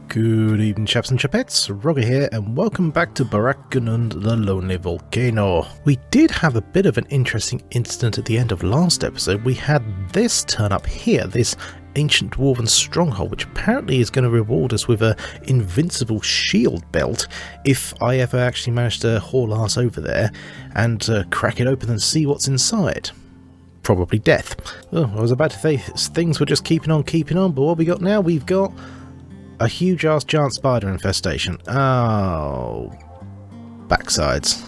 Good evening, chaps and chapettes, Roggor here, and welcome back to Baruk-Gunud, the Lonely Volcano. We did have a bit of an interesting incident at the end of last episode. We had this turn up here, this ancient dwarven stronghold, which apparently is going to reward us with a invincible shield belt if I ever actually manage to haul ass over there and crack it open and see what's inside. Probably death. Oh, I was about to say things were just keeping on, but what we got now? We've got a huge-ass giant spider infestation. Oh, backsides.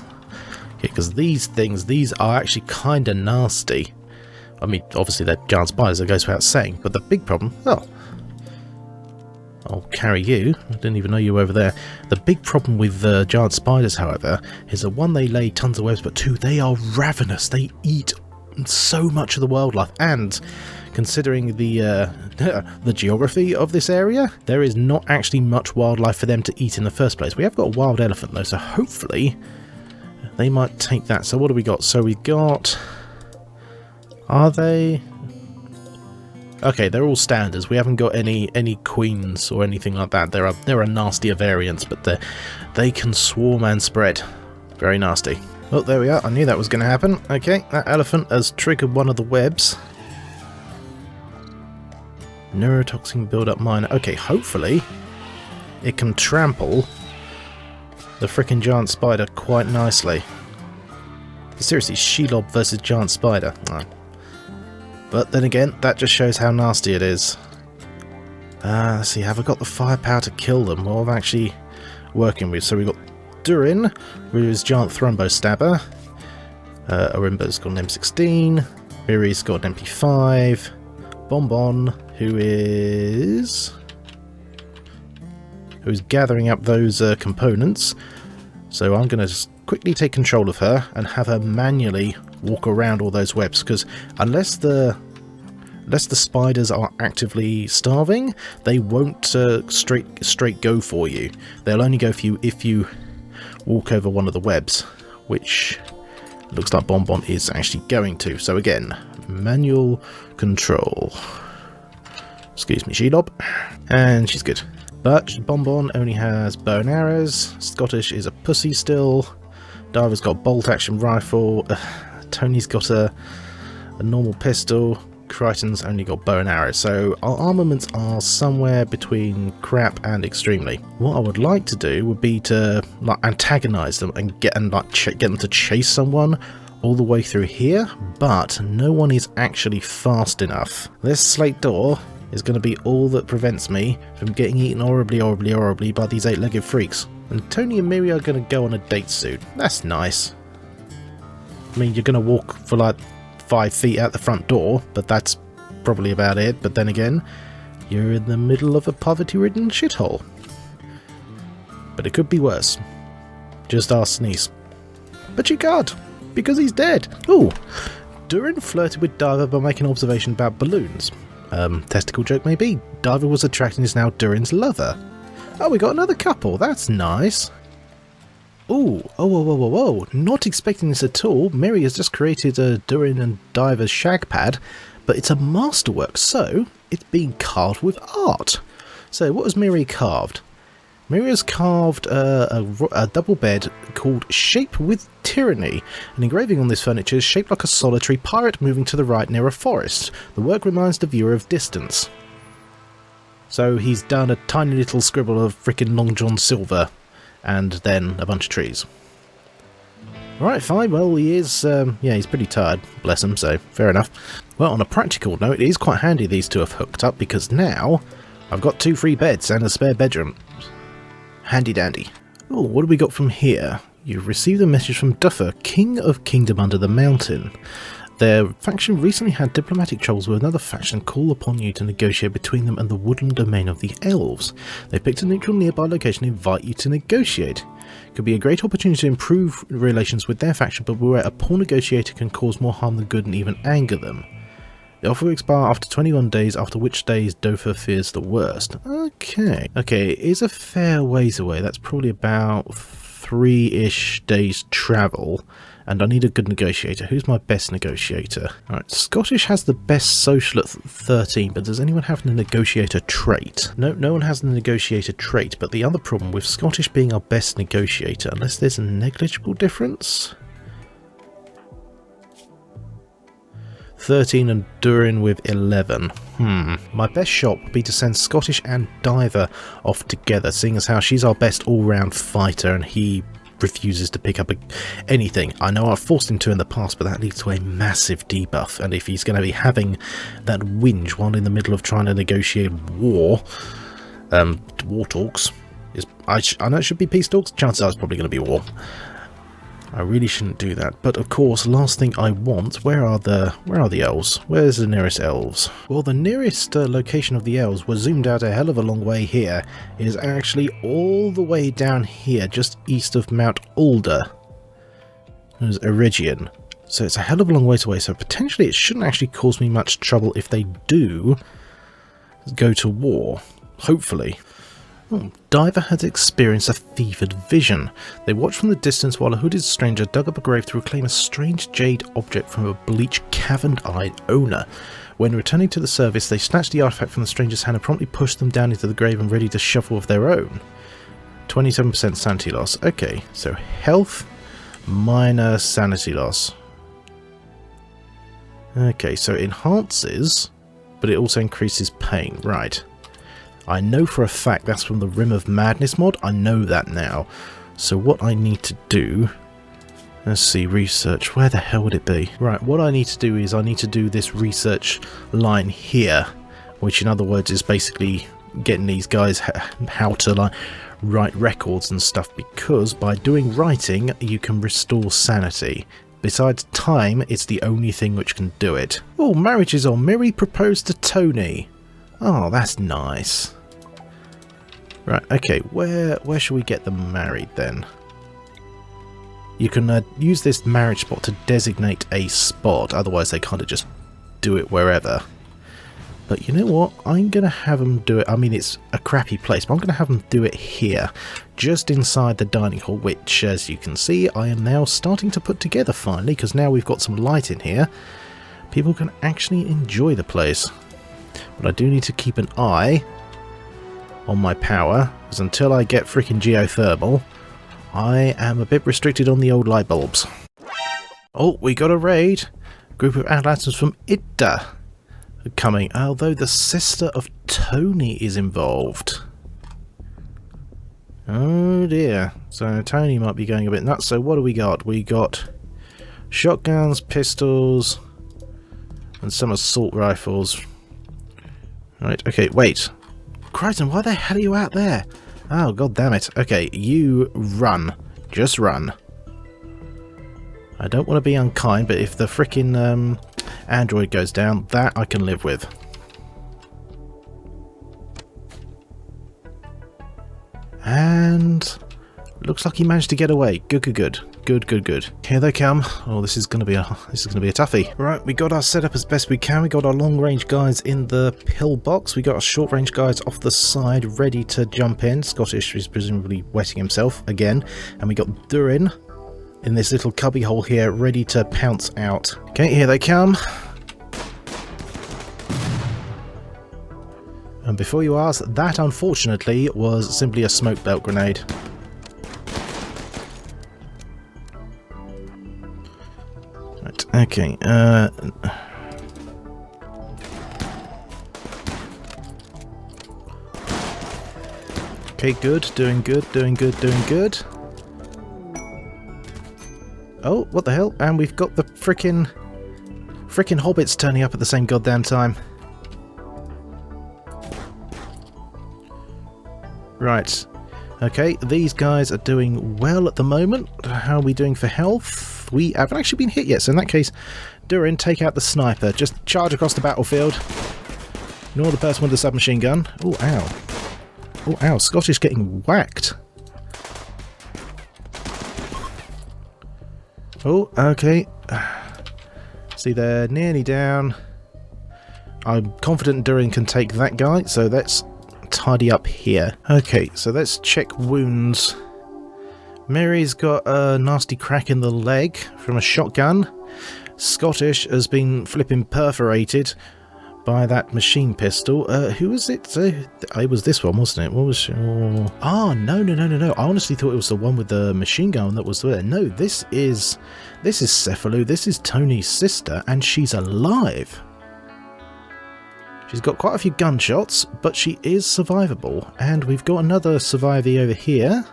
Okay, because these are actually kind of nasty. I mean, obviously they're giant spiders, that goes without saying, but the big problem... Oh, I'll carry you. I didn't even know you were over there. The big problem with giant spiders, however, is that one, they lay tons of webs, but two, they are ravenous. They eat so much of the wildlife, and considering the geography of this area, there is not actually much wildlife for them to eat in the first place. We have got a wild elephant though, so hopefully they might take that. So what do we got? So we got... Are they... Okay, they're all standards. We haven't got any queens or anything like that. There are nastier variants, but they can swarm and spread. Very nasty. Oh, there we are. I knew that was going to happen. Okay, that elephant has triggered one of the webs. Neurotoxin build-up miner. Okay, hopefully it can trample the frickin' giant spider quite nicely. Seriously, Shelob versus giant spider. No. But then again, that just shows how nasty it is. Let's see, have I got the firepower to kill them? What am I actually working with? So we've got Durin, with his giant thrombo stabber. Arimba's got an M16. Miri's got an MP5. Bonbon, who's gathering up those components. So I'm going to just quickly take control of her and have her manually walk around all those webs, because unless the spiders are actively starving, they won't straight go for you. They'll only go for you if you walk over one of the webs, which looks like Bonbon is actually going to. So again, manual control. Excuse me, Shelob. And she's good. But Bonbon only has bow and arrows. Scottish is a pussy still. Diver's got bolt action rifle. Tony's got a normal pistol. Crichton's only got bow and arrow. So our armaments are somewhere between crap and extremely. What I would like to do would be to like antagonize them and get them to chase someone all the way through here, but no one is actually fast enough. This slate door is going to be all that prevents me from getting eaten horribly by these eight-legged freaks. And Tony and Miri are going to go on a date soon. That's nice. I mean, you're going to walk for like 5 feet out the front door, but that's probably about it. But then again, you're in the middle of a poverty-ridden shithole. But it could be worse. Just ask Sneeze. But you can't, because he's dead. Ooh, Durin flirted with Diver by making an observation about balloons. Testicle joke maybe. Diver was attracted and is now Durin's lover. Oh, we got another couple. That's nice. Ooh, whoa. Not expecting this at all. Miri has just created a Durin and Diver's shag pad, but it's a masterwork, so it's being carved with art. So what has Miri carved? Miri has carved a double bed called Shape with Tyranny. An engraving on this furniture is shaped like a solitary pirate moving to the right near a forest. The work reminds the viewer of distance. So he's done a tiny little scribble of frickin' Long John Silver, and then a bunch of trees. Alright, fine, well he is, he's pretty tired, bless him, so fair enough. Well, on a practical note, it is quite handy these two have hooked up, because now I've got 2 free beds and a spare bedroom. Handy dandy. Oh, what have we got from here? You've received a message from Duffer, King of Kingdom Under the Mountain. Their faction recently had diplomatic troubles with another faction call upon you to negotiate between them and the woodland domain of the elves. They picked a neutral nearby location and invite you to negotiate. It could be a great opportunity to improve relations with their faction, but beware, a poor negotiator can cause more harm than good and even anger them. The offer will expire after 21 days, after which days Dofer fears the worst. Okay, it is a fair ways away. That's probably about 3-ish days travel. And I need a good negotiator. Who's my best negotiator? Alright, Scottish has the best social at 13, but does anyone have the negotiator trait? No, no one has the negotiator trait, but the other problem with Scottish being our best negotiator, unless there's a negligible difference... 13 and Durin with 11. My best shot would be to send Scottish and Diver off together, seeing as how she's our best all-round fighter and he refuses to pick up anything. I know I've forced him to in the past, but that leads to a massive debuff, and if he's going to be having that whinge while in the middle of trying to negotiate war talks, I know it should be peace talks, chances are it's probably going to be war. I really shouldn't do that, but of course, last thing I want, where are the elves? Where's the nearest elves? Well, the nearest location of the elves was zoomed out a hell of a long way here. It is actually all the way down here, just east of Mount Alder. There's Erigian. So it's a hell of a long ways away, so potentially it shouldn't actually cause me much trouble if they do go to war. Hopefully. Diver had experienced a fevered vision. They watched from the distance while a hooded stranger dug up a grave to reclaim a strange jade object from a bleached, cavern-eyed owner. When returning to the service, they snatched the artifact from the stranger's hand and promptly pushed them down into the grave and ready to shuffle of their own. 27% sanity loss. Okay, so health, minor sanity loss. Okay, so it enhances, but it also increases pain. Right. I know for a fact that's from the Rim of Madness mod. I know that now. So what I need to do... Let's see, research. Where the hell would it be? Right, what I need to do is I need to do this research line here. Which in other words is basically getting these guys how to write records and stuff. Because by doing writing, you can restore sanity. Besides time, it's the only thing which can do it. Oh, marriages on. Miri proposed to Tony. Oh, that's nice. Right, okay, where should we get them married then? You can use this marriage spot to designate a spot, otherwise they kind of just do it wherever. But you know what, I'm going to have them do it, I mean it's a crappy place, but I'm going to have them do it here, just inside the dining hall, which as you can see I am now starting to put together finally, because now we've got some light in here. People can actually enjoy the place. But I do need to keep an eye on my power, because until I get freaking geothermal, I am a bit restricted on the old light bulbs. Oh, we got a raid! Group of Atlatans from Idda coming, although the sister of Tony is involved. Oh dear, so Tony might be going a bit nuts. So what do we got? We got shotguns, pistols, and some assault rifles. Right, okay, wait. Crichton, why the hell are you out there? Oh, god damn it. Okay, you run. Just run. I don't want to be unkind, but if the frickin' android goes down, that I can live with. And... looks like he managed to get away. Good, good, good. Good, good, good. Here they come. Oh, this is gonna be a toughie. Right, we got our setup as best we can. We got our long range guys in the pillbox. We got our short range guys off the side, ready to jump in. Scottish is presumably wetting himself again, and we got Durin in this little cubby hole here, ready to pounce out. Okay, here they come. And before you ask, that unfortunately was simply a smoke belt grenade. Okay, okay, good, doing good, doing good, doing good. Oh, what the hell? And we've got the frickin' hobbits turning up at the same goddamn time. Right. Okay, these guys are doing well at the moment. How are we doing for health? We haven't actually been hit yet, so in that case, Durin, take out the sniper. Just charge across the battlefield. Ignore the person with the submachine gun. Oh, ow. Oh, ow. Scottish getting whacked. Oh, okay. See, they're nearly down. I'm confident Durin can take that guy, so let's tidy up here. Okay, so let's check wounds Mary's got a nasty crack in the leg from a shotgun. Scottish has been flipping perforated by that machine pistol. Who was it? It was this one, wasn't it? What was she? Oh, no. I honestly thought it was the one with the machine gun that was there. No, this is Cephalou. This is Tony's sister, and she's alive. She's got quite a few gunshots, but she is survivable. And we've got another survivee over here.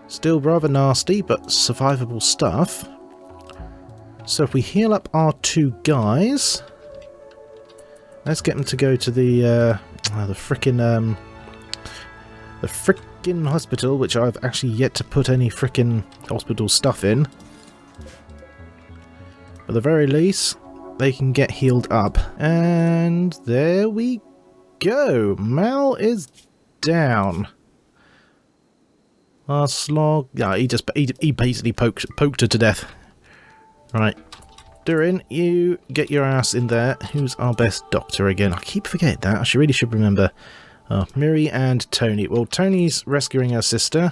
Still rather nasty, but survivable stuff. So if we heal up our two guys, let's get them to go to the frickin' hospital, which I've actually yet to put any frickin' hospital stuff in. At the very least, they can get healed up. And there we go. Mal is down. Our slog. Yeah, he basically poked her to death. Right. Durin, you get your ass in there. Who's our best doctor again? I keep forgetting that. I really should remember. Miri and Tony. Well, Tony's rescuing her sister.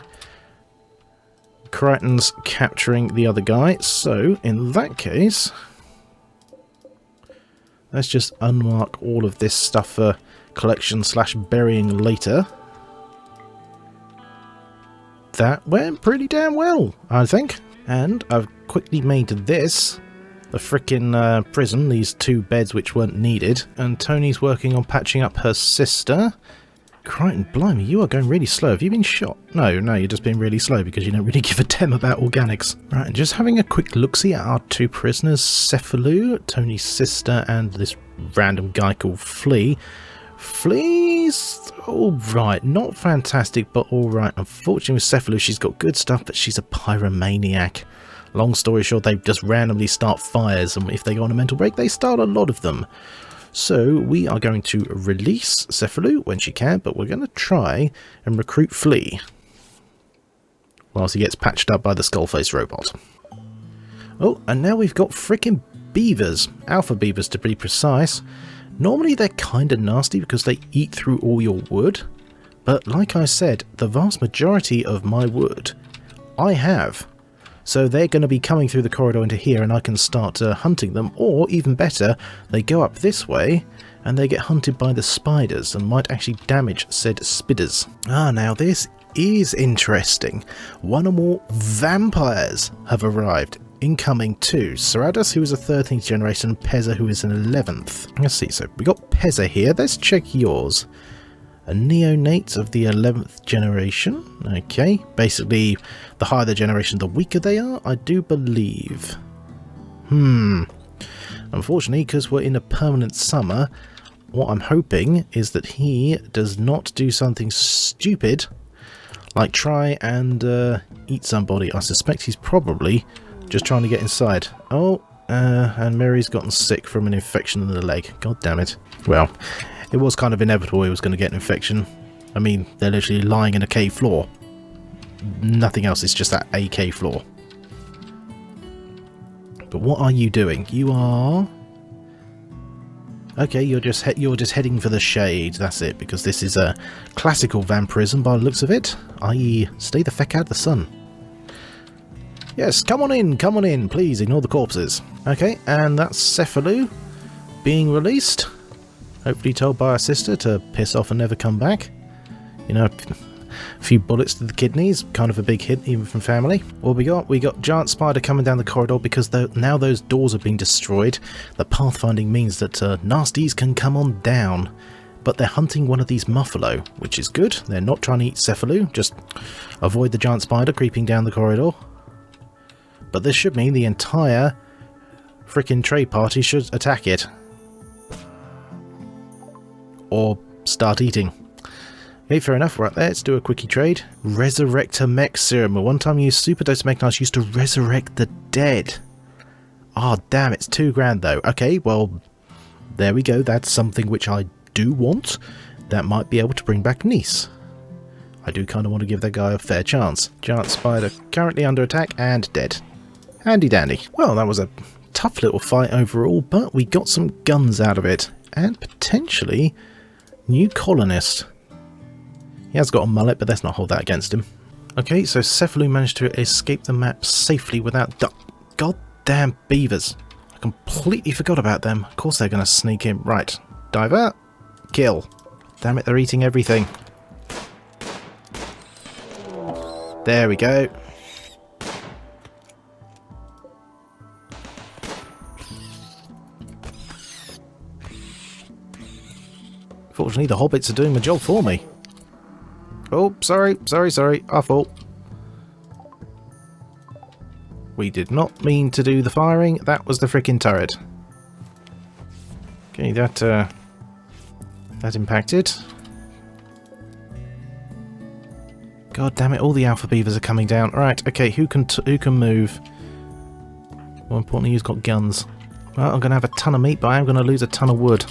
Crichton's capturing the other guy. So, in that case, let's just unmark all of this stuff for collection / burying later. That went pretty damn well, I think. And I've quickly made this the frickin' prison, these two beds which weren't needed. And Tony's working on patching up her sister. Crichton, blimey, you are going really slow. Have you been shot? No, you're just being really slow because you don't really give a damn about organics. Right, and just having a quick look-see at our two prisoners, Cephalou, Tony's sister, and this random guy called Flea. Flea's alright, not fantastic, but alright. Unfortunately with Cephalou, she's got good stuff, but she's a pyromaniac. Long story short, they just randomly start fires, and if they go on a mental break, they start a lot of them. So we are going to release Cephalou when she can, but we're going to try and recruit Flea whilst he gets patched up by the skull-faced robot. Oh, and now we've got frickin' beavers, alpha beavers to be precise. Normally they're kind of nasty because they eat through all your wood, but like I said, the vast majority of my wood I have. So they're going to be coming through the corridor into here and I can start hunting them, or even better, they go up this way and they get hunted by the spiders and might actually damage said spidders. Ah, now this is interesting. One or more vampires have arrived. Incoming too. Saradus, who is a 13th generation, and Pezza, who is an 11th. Let's see, so we got Pezza here. Let's check yours. A neonate of the 11th generation. Okay, basically, the higher the generation, the weaker they are, I do believe. Unfortunately, because we're in a permanent summer, what I'm hoping is that he does not do something stupid, like try and eat somebody. I suspect he's probably just trying to get inside. Oh, and Mary's gotten sick from an infection in the leg. God damn it. Well, it was kind of inevitable he was going to get an infection. I mean, they're literally lying in a cave floor. Nothing else, it's just that a cave floor. But what are you doing? You are... Okay, you're just heading for the shade, that's it, because this is a classical vampirism by the looks of it, i.e. stay the feck out of the sun. Yes, come on in, please ignore the corpses. Okay, and that's Cephalou being released. Hopefully told by her sister to piss off and never come back. You know, a few bullets to the kidneys, kind of a big hit even from family. What we got giant spider coming down the corridor because now those doors have been destroyed. The pathfinding means that nasties can come on down. But they're hunting one of these muffalo, which is good. They're not trying to eat Cephalou, just avoid the giant spider creeping down the corridor. But this should mean the entire frickin' trade party should attack it. Or start eating. Okay, fair enough, right there, let's do a quickie trade. Resurrector mech serum. One time used superdose mechanized used to resurrect the dead. Ah, damn, it's $2,000 though. Okay, well, there we go, that's something which I do want. That might be able to bring back Nice. I do kind of want to give that guy a fair chance. Giant spider currently under attack and dead. Handy dandy. Well, that was a tough little fight overall, but we got some guns out of it. And potentially, new colonist. He has got a mullet, but let's not hold that against him. Okay, so Cephalou managed to escape the map safely without goddamn beavers. I completely forgot about them. Of course they're going to sneak in. Right, diver, kill. Damn it, they're eating everything. There we go. Fortunately, the hobbits are doing my job for me. Oh, sorry, our fault. We did not mean to do the firing, that was the frickin' turret. Okay, that impacted. God damn it, all the alpha beavers are coming down. Right, okay, who can move? More importantly, who's got guns? Well, I'm going to have a ton of meat, but I am going to lose a ton of wood.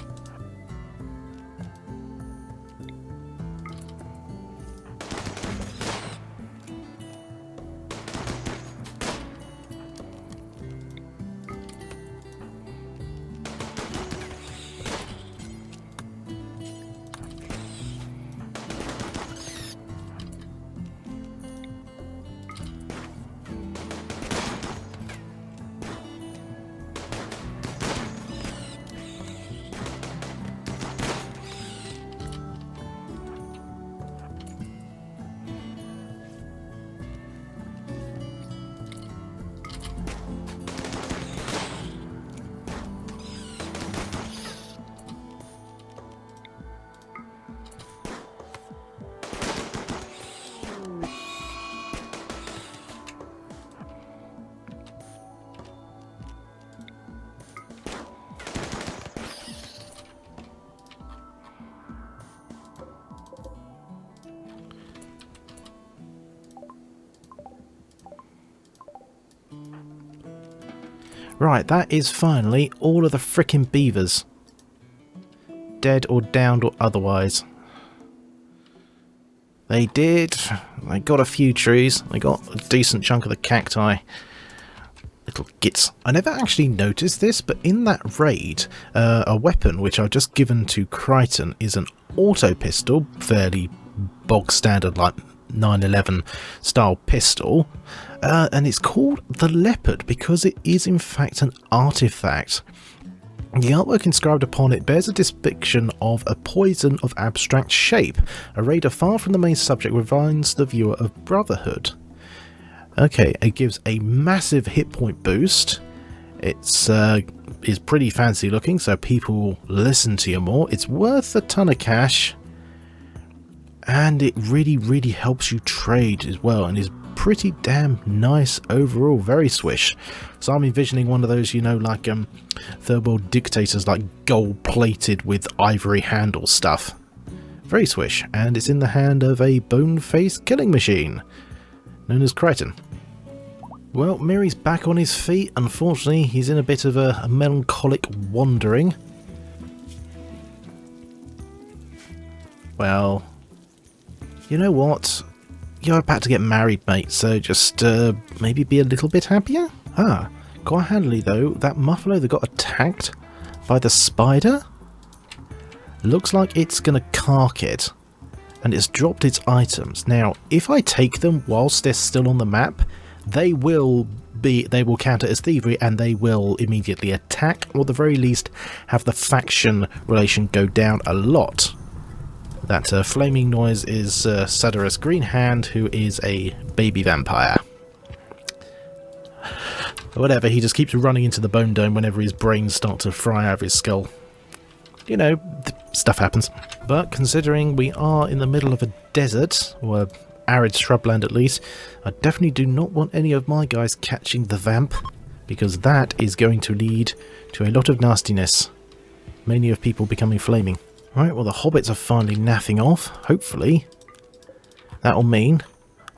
Right, that is finally all of the frickin' beavers. Dead or downed or otherwise. They did. They got a few trees. They got a decent chunk of the cacti. Little gits. I never actually noticed this, but in that raid, a weapon which I've just given to Crichton is an auto pistol, fairly bog standard like 911 style pistol, and it's called the Leopard because it is in fact an artifact. The artwork inscribed upon it bears a depiction of a poison of abstract shape. A raider far from the main subject reminds the viewer of Brotherhood. Okay, it gives a massive hit point boost. It's is pretty fancy looking, so people listen to you more. It's worth a ton of cash. And it really helps you trade as well, and is pretty damn nice overall, very swish. So I'm envisioning one of those, you know, like third world dictators, like gold plated with ivory handle stuff. Very swish, and it's in the hand of a bone-faced killing machine known as Crichton. Well, Miri's back on his feet. Unfortunately, he's in a bit of a melancholic wandering. Well, you know what? You're about to get married, mate, so just maybe be a little bit happier? Ah, quite handily though, that muffalo that got attacked by the spider looks like it's going to cark it, and it's dropped its items. Now, if I take them whilst they're still on the map, they will count it as thievery, and they will immediately attack, or at the very least have the faction relation go down a lot. That flaming noise is Sadara's Green Hand, who is a baby vampire. Whatever, he just keeps running into the bone dome whenever his brains start to fry out of his skull. You know, stuff happens. But considering we are in the middle of a desert, or arid shrubland at least, I definitely do not want any of my guys catching the vamp, because that is going to lead to a lot of nastiness. Mainly of people becoming flaming. Right, well the hobbits are finally naffing off, hopefully. That'll mean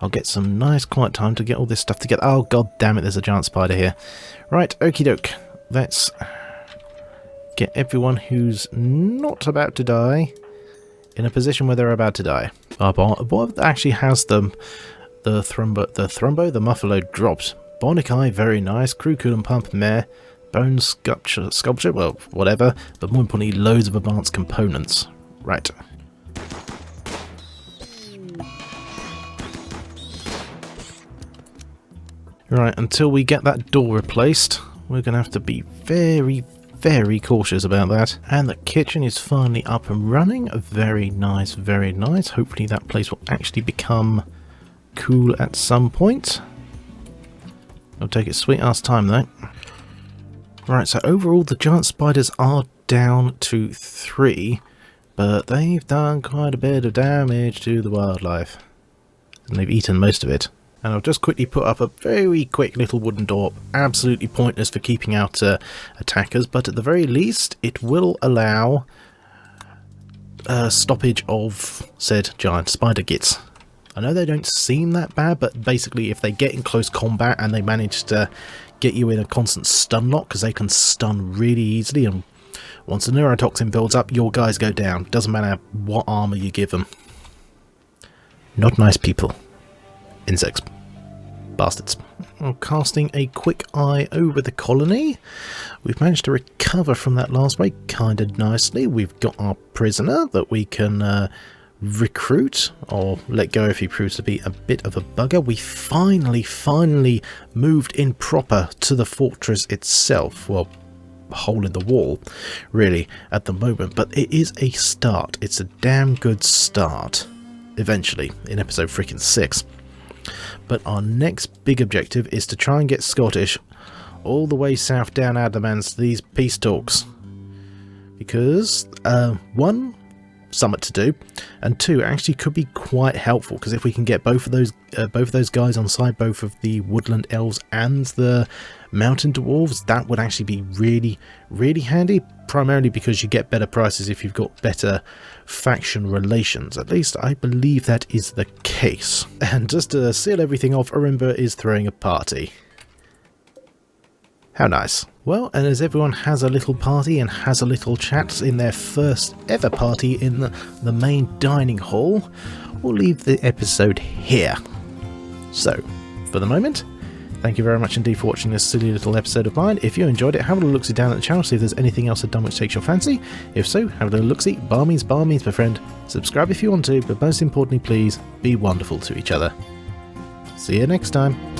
I'll get some nice quiet time to get all this stuff together. Oh god damn it, there's a giant spider here. Right, okie doke. Let's get everyone who's not about to die in a position where they're about to die. What actually has the muffalo dropped? Bionic Eye, very nice. Crew Cool and Pump, meh. Bone sculpture, well, whatever, but more importantly, loads of advanced components. Right. Right, until we get that door replaced, we're going to have to be very, very cautious about that. And the kitchen is finally up and running. Very nice, very nice. Hopefully that place will actually become cool at some point. It'll take its sweet ass time though. Right, so overall the giant spiders are down to 3, but they've done quite a bit of damage to the wildlife. And they've eaten most of it. And I'll just quickly put up a very quick little wooden door, absolutely pointless for keeping out attackers, but at the very least it will allow stoppage of said giant spider gits. I know they don't seem that bad, but basically if they get in close combat and they manage to get you in a constant stun lock, because they can stun really easily, and once the neurotoxin builds up, your guys go down. Doesn't matter what armor you give them. Not nice people. Insects. Bastards. Well, casting a quick eye over the colony, we've managed to recover from that last wave kind of nicely. We've got our prisoner that we can recruit, or let go if he proves to be a bit of a bugger. We finally moved in proper to the fortress itself. Well, hole in the wall, really, at the moment, but it is a start. It's a damn good start, eventually, in episode freaking 6. But our next big objective is to try and get Scottish all the way south down Adamans to these peace talks. Because, 1, something to do, and 2, actually could be quite helpful, because if we can get both of those guys on side, both of the woodland elves and the mountain dwarves, that would actually be really handy, primarily because you get better prices if you've got better faction relations. At least I believe that is the case. And just to seal everything off, Arimba is throwing a party. How nice. Well, and as everyone has a little party and has a little chat in their first ever party in the main dining hall, we'll leave the episode here. So, for the moment, thank you very much indeed for watching this silly little episode of mine. If you enjoyed it, have a little look-see down at the channel, see if there's anything else I've done which takes your fancy. If so, have a little look-see, bar means, my friend. Subscribe if you want to, but most importantly, please, be wonderful to each other. See you next time.